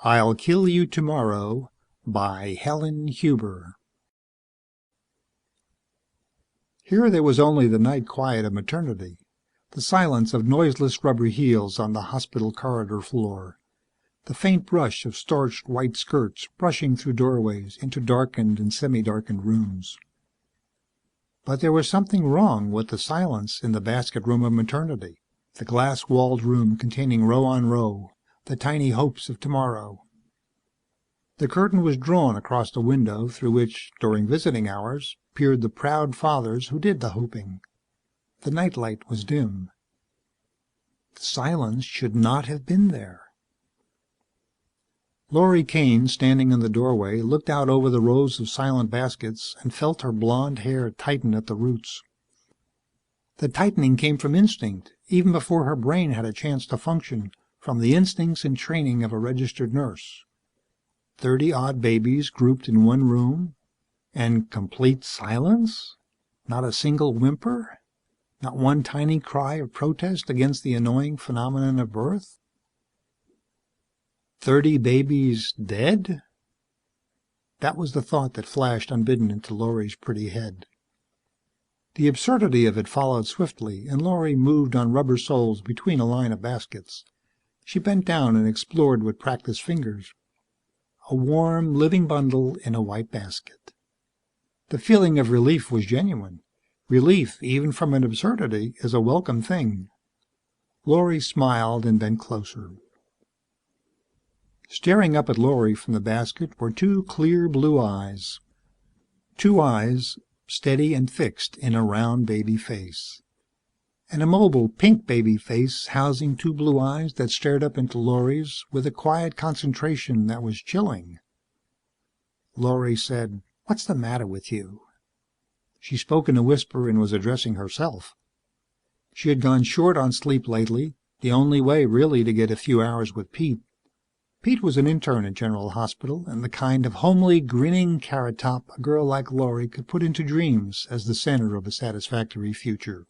I'll Kill You Tomorrow by Helen Huber. Here there was only the night quiet of maternity, the silence of noiseless rubber heels on the hospital corridor floor, the faint brush of starched white skirts brushing through doorways into darkened and semi-darkened rooms. But there was something wrong with the silence in the basket room of maternity, the glass-walled room containing row on row the tiny hopes of tomorrow. The curtain was drawn across the window through which, during visiting hours, peered the proud fathers who did the hoping. The nightlight was dim. The silence should not have been there. Laurie Kane, standing in the doorway, looked out over the rows of silent baskets and felt her blonde hair tighten at the roots. The tightening came from instinct, even before her brain had a chance to function, from the instincts and training of a registered nurse. 30-odd babies grouped in one room, and complete silence? Not a single whimper? Not one tiny cry of protest against the annoying phenomenon of birth? 30 babies dead? That was the thought that flashed unbidden into Laurie's pretty head. The absurdity of it followed swiftly, and Laurie moved on rubber soles between a line of baskets. She bent down and explored with practiced fingers. A warm, living bundle in a white basket. The feeling of relief was genuine. Relief, even from an absurdity, is a welcome thing. Laurie smiled and bent closer. Staring up at Laurie from the basket were two clear blue eyes. Two eyes, steady and fixed in a round baby face. An immobile pink baby face housing two blue eyes that stared up into Laurie's with a quiet concentration that was chilling. Laurie said, "What's the matter with you?" She spoke in a whisper and was addressing herself. She had gone short on sleep lately, the only way really to get a few hours with Pete. Pete was an intern at General Hospital and the kind of homely, grinning carrot top a girl like Laurie could put into dreams as the center of a satisfactory future.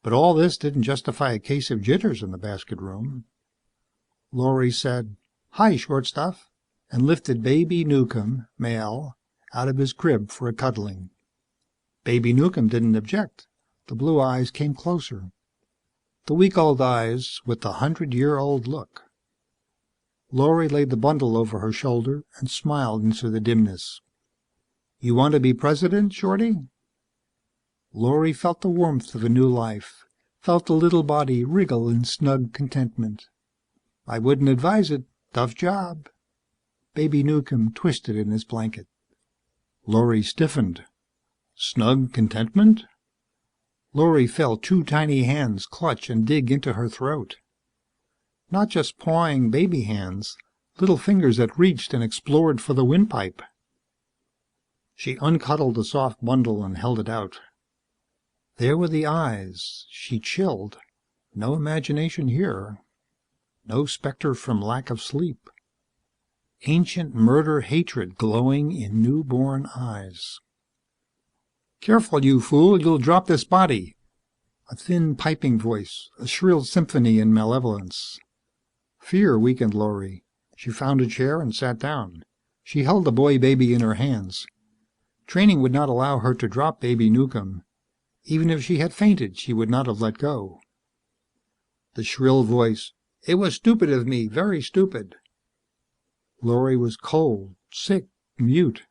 But all this didn't justify a case of jitters in the basket room. Laurie said, "Hi, short stuff," and lifted Baby Newcomb, male, out of his crib for a cuddling. Baby Newcomb didn't object. The blue eyes came closer. The week-old eyes with the 100-year-old look. Laurie laid the bundle over her shoulder and smiled into the dimness. "You want to be president, Shorty?" Laurie felt the warmth of a new life, felt the little body wriggle in snug contentment. "I wouldn't advise it. Tough job." Baby Newcomb twisted in his blanket. Laurie stiffened. Snug contentment? Laurie felt two tiny hands clutch and dig into her throat. Not just pawing baby hands, little fingers that reached and explored for the windpipe. She uncuddled the soft bundle and held it out. There were the eyes. She chilled. No imagination here. No specter from lack of sleep. Ancient murder hatred glowing in newborn eyes. "Careful, you fool, you'll drop this body." A thin piping voice, a shrill symphony in malevolence. Fear weakened Laurie. She found a chair and sat down. She held the boy baby in her hands. Training would not allow her to drop Baby Newcomb. Even if she had fainted, she would not have let go. The shrill voice, "It was stupid of me, very stupid." Laurie was cold, sick, mute.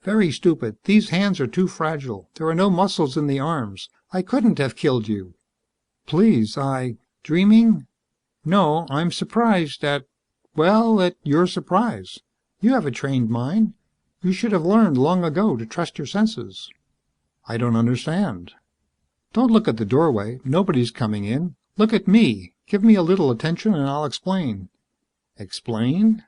"Very stupid. These hands are too fragile. There are no muscles in the arms. I couldn't have killed you." "Please, Dreaming?" "No, I'm surprised at your surprise. You have a trained mind. You should have learned long ago to trust your senses." "I don't understand." "Don't look at the doorway. Nobody's coming in. Look at me. Give me a little attention and I'll explain." "Explain?"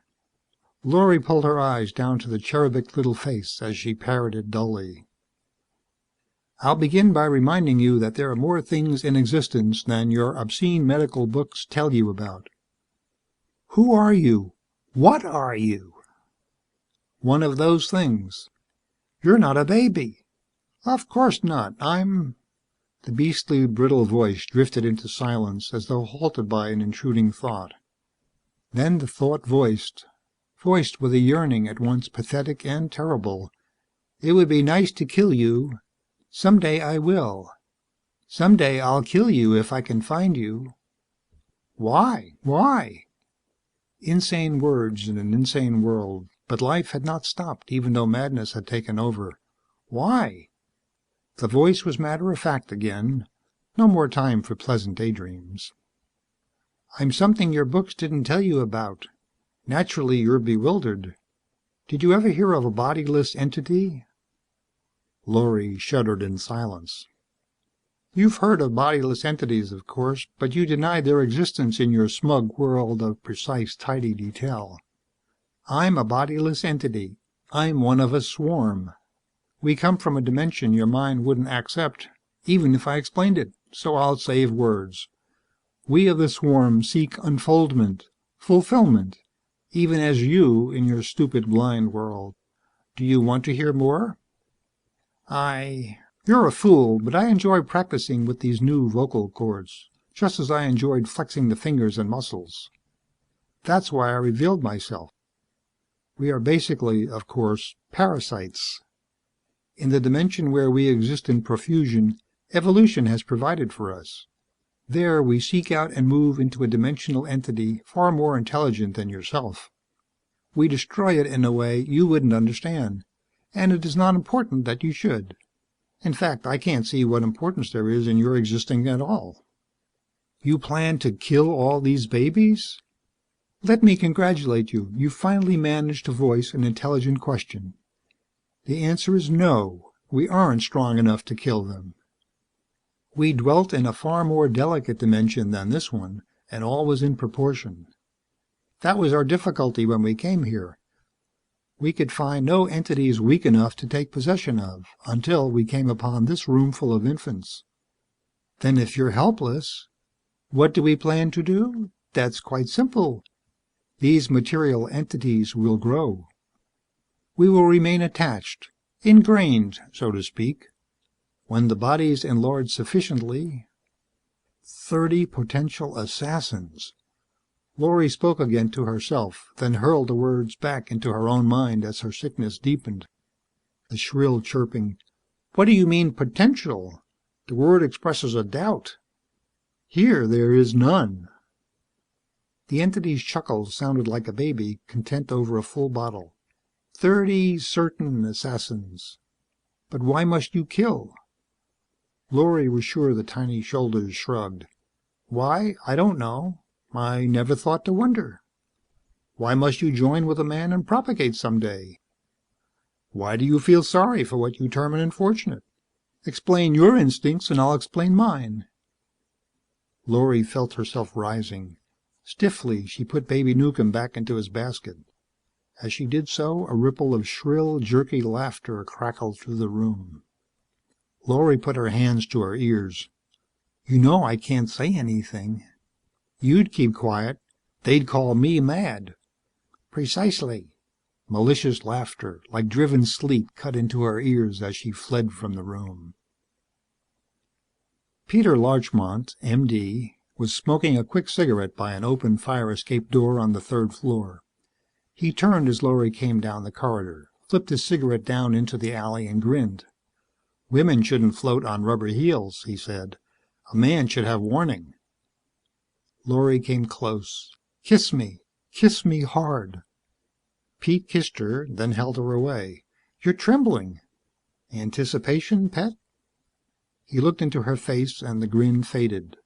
Laurie pulled her eyes down to the cherubic little face as she parroted dully. "I'll begin by reminding you that there are more things in existence than your obscene medical books tell you about." "Who are you? What are you?" "One of those things." "You're not a baby." "Of course not. I'm..." The beastly, brittle voice drifted into silence as though halted by an intruding thought. Then the thought voiced with a yearning at once pathetic and terrible. It would be nice to kill you. Someday I will. Someday I'll kill you if I can find you. Why? Why? Insane words in an insane world, but life had not stopped even though madness had taken over. Why? The voice was matter of fact again. No more time for pleasant daydreams. I'm something your books didn't tell you about. Naturally, you're bewildered. Did you ever hear of a bodiless entity? Laurie shuddered in silence. You've heard of bodiless entities, of course, but you denied their existence in your smug world of precise, tidy detail. I'm a bodiless entity. I'm one of a swarm. We come from a dimension your mind wouldn't accept, even if I explained it, so I'll save words. We of the swarm seek unfoldment, fulfillment, even as you in your stupid blind world. Do you want to hear more? You're a fool, but I enjoy practicing with these new vocal cords, just as I enjoyed flexing the fingers and muscles. That's why I revealed myself. We are basically, of course, parasites. In the dimension where we exist in profusion, evolution has provided for us. There we seek out and move into a dimensional entity far more intelligent than yourself. We destroy it in a way you wouldn't understand, and it is not important that you should. In fact, I can't see what importance there is in your existing at all. You plan to kill all these babies? Let me congratulate you. You finally managed to voice an intelligent question. The answer is no. We aren't strong enough to kill them. We dwelt in a far more delicate dimension than this one, and all was in proportion. That was our difficulty when we came here. We could find no entities weak enough to take possession of, until we came upon this room full of infants. Then if you're helpless, what do we plan to do? That's quite simple. These material entities will grow. We will remain attached, ingrained, so to speak. When the bodies enlarge sufficiently... 30 potential assassins. Laurie spoke again to herself, then hurled the words back into her own mind as her sickness deepened. The shrill chirping. What do you mean, potential? The word expresses a doubt. Here there is none. The entity's chuckle sounded like a baby content over a full bottle. 30 certain assassins. But why must you kill? Laurie was sure the tiny shoulders shrugged. Why? I don't know. I never thought to wonder. Why must you join with a man and propagate someday? Why do you feel sorry for what you term an unfortunate? Explain your instincts and I'll explain mine. Laurie felt herself rising. Stiffly, she put Baby Newcomb back into his basket. As she did so, a ripple of shrill, jerky laughter crackled through the room. Laurie put her hands to her ears. You know I can't say anything. You'd keep quiet. They'd call me mad. Precisely. Malicious laughter, like driven sleet, cut into her ears as she fled from the room. Peter Larchmont, M.D., was smoking a quick cigarette by an open fire escape door on the 3rd floor. He turned as Laurie came down the corridor, flipped his cigarette down into the alley and grinned. Women shouldn't float on rubber heels, he said. A man should have warning. Laurie came close. Kiss me hard. Pete kissed her, then held her away. You're trembling. Anticipation, pet? He looked into her face and the grin faded.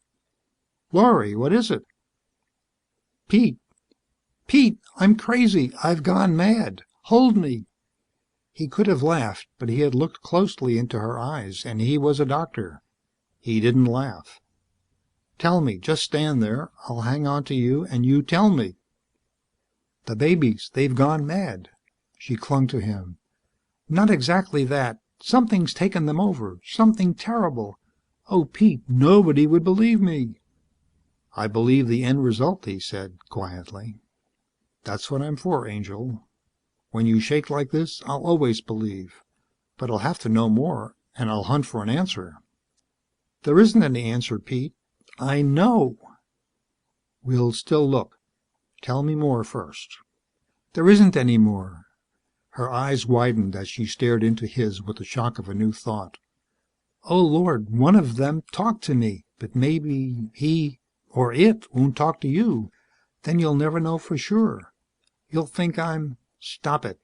Laurie, what is it? Pete, I'm crazy. I've gone mad. Hold me. He could have laughed, but he had looked closely into her eyes, and he was a doctor. He didn't laugh. Tell me, just stand there. I'll hang on to you, and you tell me. The babies, they've gone mad. She clung to him. Not exactly that. Something's taken them over. Something terrible. Oh, Pete, nobody would believe me. I believe the end result, he said quietly. That's what I'm for, Angel. When you shake like this, I'll always believe. But I'll have to know more, and I'll hunt for an answer. There isn't any answer, Pete. I know. We'll still look. Tell me more first." "There isn't any more." Her eyes widened as she stared into his with the shock of a new thought. "Oh, Lord, one of them talked to me, but maybe he or it won't talk to you. Then you'll never know for sure. You'll think I'm " "Stop it.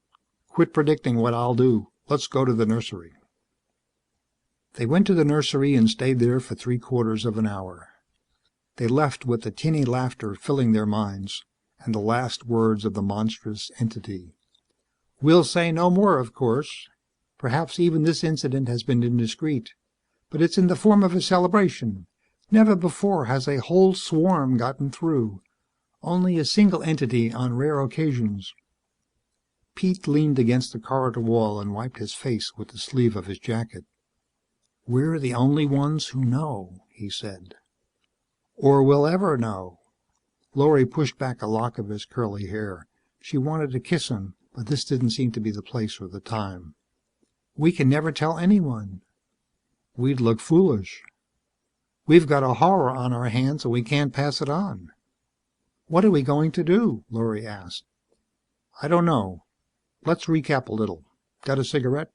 Quit predicting what I'll do. Let's go to the nursery." They went to the nursery and stayed there for 3/4 of an hour. They left with the tinny laughter filling their minds, and the last words of the monstrous entity. "We'll say no more, of course. Perhaps even this incident has been indiscreet. But it's in the form of a celebration. Never before has a whole swarm gotten through. Only a single entity on rare occasions." Pete leaned against the corridor wall and wiped his face with the sleeve of his jacket. "We're the only ones who know," he said. "Or will ever know." Lori pushed back a lock of his curly hair. She wanted to kiss him, but this didn't seem to be the place or the time. "We can never tell anyone." "We'd look foolish." "We've got a horror on our hands and we can't pass it on." "What are we going to do?" Lori asked. "I don't know. Let's recap a little. Got a cigarette?"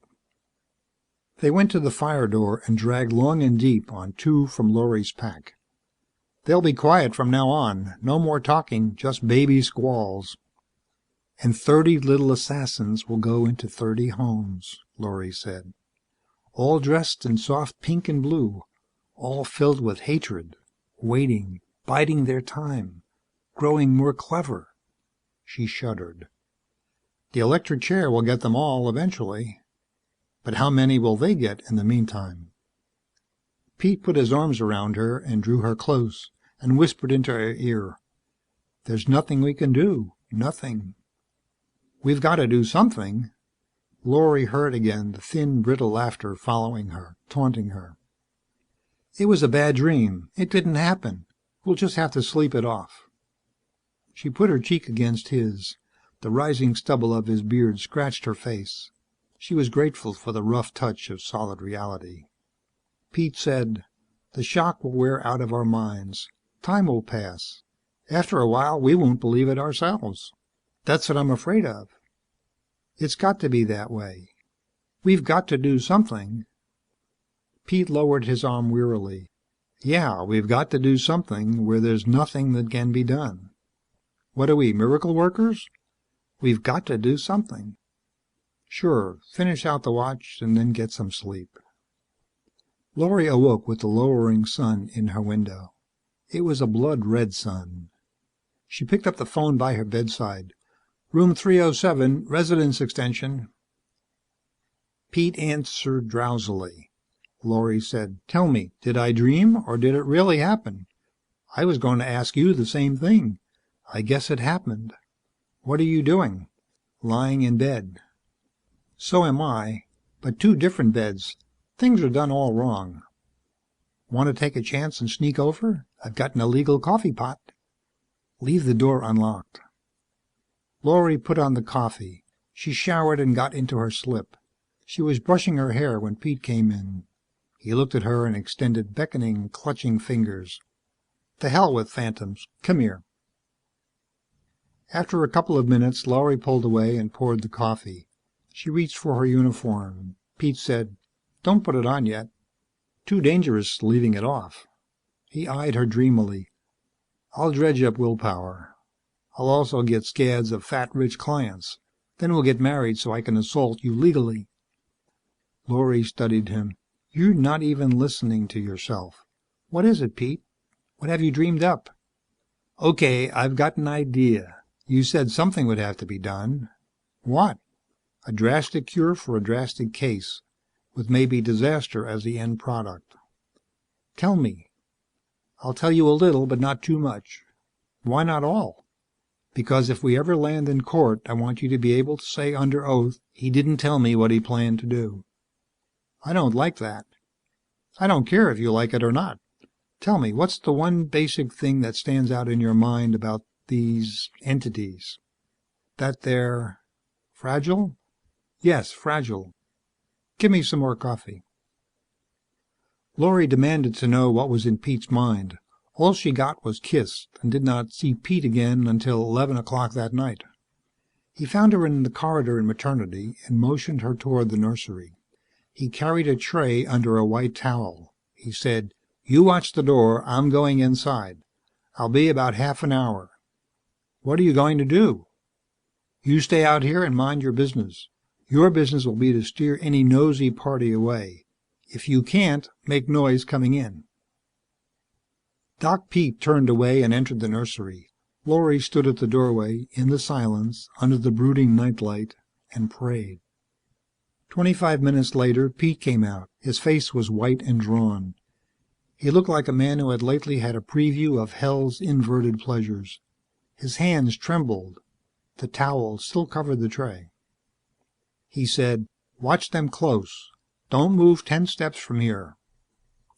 They went to the fire door and dragged long and deep on 2 from Lori's pack. "They'll be quiet from now on. No more talking, just baby squalls." "And 30 little assassins will go into 30 homes," Lori said. "All dressed in soft pink and blue. All filled with hatred. Waiting. Biding their time. Growing more clever." She shuddered. "The electric chair will get them all eventually. But how many will they get in the meantime?" Pete put his arms around her and drew her close and whispered into her ear. "There's nothing we can do. Nothing." "We've got to do something." Lori heard again the thin, brittle laughter following her, taunting her. "It was a bad dream. It didn't happen. We'll just have to sleep it off." She put her cheek against his. The rising stubble of his beard scratched her face. She was grateful for the rough touch of solid reality. Pete said, "The shock will wear out of our minds. Time will pass. After a while, we won't believe it ourselves. That's what I'm afraid of. It's got to be that way. We've got to do something." Pete lowered his arm wearily. "Yeah, we've got to do something where there's nothing that can be done. What are we, miracle workers? We've got to do something." "Sure, finish out the watch and then get some sleep." Lori awoke with the lowering sun in her window. It was a blood-red sun. She picked up the phone by her bedside. "Room 307, residence extension." Pete answered drowsily. Lori said, "Tell me, did I dream or did it really happen? I was going to ask you the same thing. I guess it happened." "What are you doing?" "Lying in bed." "So am I. But 2 different beds. Things are done all wrong." "Want to take a chance and sneak over? I've got an illegal coffee pot." "Leave the door unlocked." Lori put on the coffee. She showered and got into her slip. She was brushing her hair when Pete came in. He looked at her and extended beckoning, clutching fingers. "To hell with phantoms. Come here." After a couple of minutes, Lori pulled away and poured the coffee. She reached for her uniform. Pete said, "Don't put it on yet. Too dangerous leaving it off." He eyed her dreamily. "I'll dredge up willpower. I'll also get scads of fat, rich clients. Then we'll get married so I can assault you legally." Lori studied him. "You're not even listening to yourself. What is it, Pete? What have you dreamed up?" "Okay, I've got an idea. You said something would have to be done." "What?" "A drastic cure for a drastic case, with maybe disaster as the end product." "Tell me." "I'll tell you a little, but not too much." "Why not all?" "Because if we ever land in court, I want you to be able to say under oath, 'He didn't tell me what he planned to do.'" "I don't like that." "I don't care if you like it or not. Tell me, what's the one basic thing that stands out in your mind about these entities? That they're fragile?" "Yes, fragile. Give me some more coffee." Lori demanded to know what was in Pete's mind. All she got was kissed and did not see Pete again until 11 o'clock that night. He found her in the corridor in maternity and motioned her toward the nursery. He carried a tray under a white towel. He said, "You watch the door. I'm going inside. I'll be about half an hour." "What are you going to do?" "You stay out here and mind your business. Your business will be to steer any nosy party away. If you can't, make noise coming in." Doc Pete turned away and entered the nursery. Lori stood at the doorway, in the silence, under the brooding nightlight, and prayed. 25 minutes later, Pete came out. His face was white and drawn. He looked like a man who had lately had a preview of hell's inverted pleasures. His hands trembled. The towel still covered the tray. He said, "Watch them close. Don't move 10 steps from here."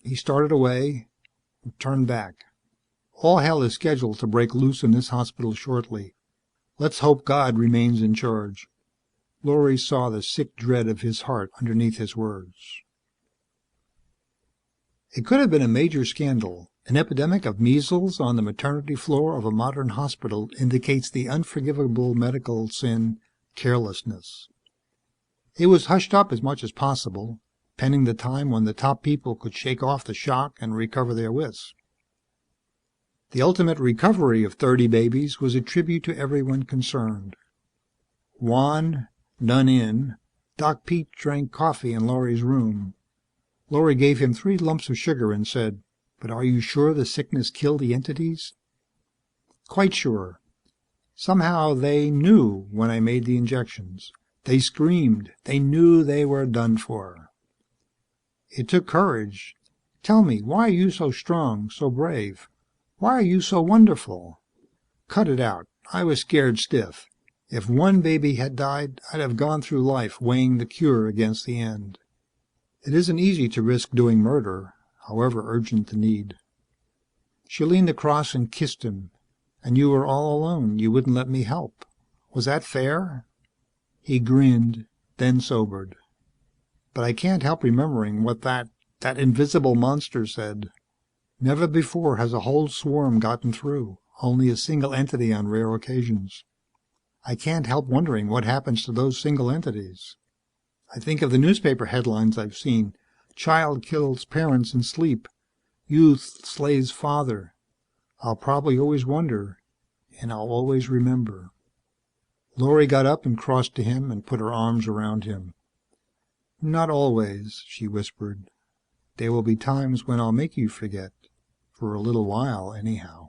He started away and turned back. "All hell is scheduled to break loose in this hospital shortly. Let's hope God remains in charge." Lori saw the sick dread of his heart underneath his words. It could have been a major scandal. An epidemic of measles on the maternity floor of a modern hospital indicates the unforgivable medical sin, carelessness. It was hushed up as much as possible, pending the time when the top people could shake off the shock and recover their wits. The ultimate recovery of 30 babies was a tribute to everyone concerned. Wan, done in, Doc Pete drank coffee in Lori's room. Lori gave him 3 lumps of sugar and said, "But are you sure the sickness killed the entities?" "Quite sure. Somehow they knew when I made the injections. They screamed. They knew they were done for." "It took courage. Tell me, why are you so strong, so brave? Why are you so wonderful?" "Cut it out. I was scared stiff. If 1 baby had died, I'd have gone through life weighing the cure against the end. It isn't easy to risk doing murder, however urgent the need." She leaned across and kissed him. "And you were all alone. You wouldn't let me help. Was that fair?" He grinned, then sobered. "But I can't help remembering what that invisible monster said. Never before has a whole swarm gotten through, only a single entity on rare occasions. I can't help wondering what happens to those single entities. I think of the newspaper headlines I've seen. Child kills parents in sleep. Youth slays father. I'll probably always wonder, and I'll always remember." Lori got up and crossed to him and put her arms around him. "Not always," she whispered. "There will be times when I'll make you forget. For a little while, anyhow."